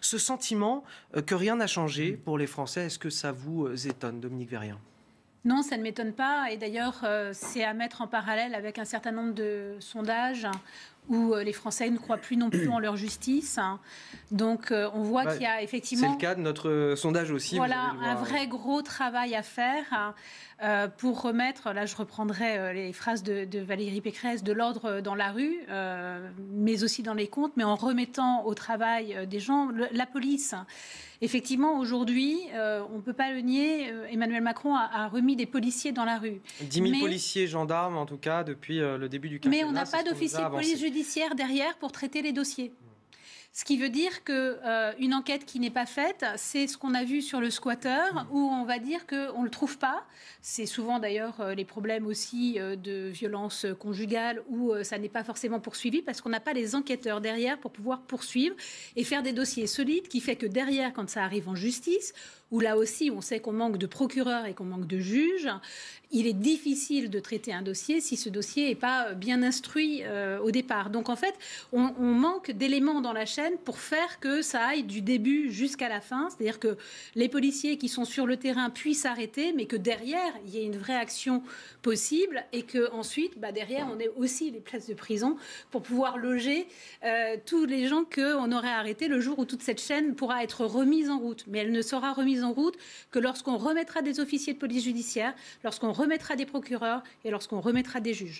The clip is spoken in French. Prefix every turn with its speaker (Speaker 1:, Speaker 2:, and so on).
Speaker 1: Ce sentiment que rien n'a changé pour les Français, est-ce que ça vous étonne, Dominique Vérien?
Speaker 2: Non, ça ne m'étonne pas. Et d'ailleurs, c'est à mettre en parallèle avec un certain nombre de sondages où les Français ne croient plus non plus en leur justice. Donc, on voit qu'il y a effectivement...
Speaker 1: C'est le cas de notre sondage aussi.
Speaker 2: Voilà, un vrai gros travail à faire pour remettre, là je reprendrai les phrases de Valérie Pécresse, de l'ordre dans la rue, mais aussi dans les comptes, mais en remettant au travail des gens, la police. Effectivement, aujourd'hui, on ne peut pas le nier, Emmanuel Macron a remis des policiers dans la rue.
Speaker 1: 10 000 policiers, gendarmes, en tout cas, depuis le début du quinquennat.
Speaker 2: Mais on n'a pas d'officier de police judiciaire derrière pour traiter les dossiers. Ce qui veut dire qu'une enquête qui n'est pas faite, c'est ce qu'on a vu sur le squatter, où on va dire qu'on ne le trouve pas. C'est souvent d'ailleurs les problèmes aussi de violence conjugale, où ça n'est pas forcément poursuivi, parce qu'on n'a pas les enquêteurs derrière pour pouvoir poursuivre et faire des dossiers solides, qui fait que derrière, quand ça arrive en justice, où là aussi on sait qu'on manque de procureurs et qu'on manque de juges, il est difficile de traiter un dossier si ce dossier n'est pas bien instruit au départ. Donc en fait, on manque d'éléments dans la chaîne pour faire que ça aille du début jusqu'à la fin. C'est-à-dire que les policiers qui sont sur le terrain puissent arrêter, mais que derrière, il y ait une vraie action possible et qu'ensuite, derrière, on ait aussi les places de prison pour pouvoir loger tous les gens qu'on aurait arrêtés le jour où toute cette chaîne pourra être remise en route. Mais elle ne sera remise en route que lorsqu'on remettra des officiers de police judiciaire, lorsqu'on remettra des procureurs et lorsqu'on remettra des juges.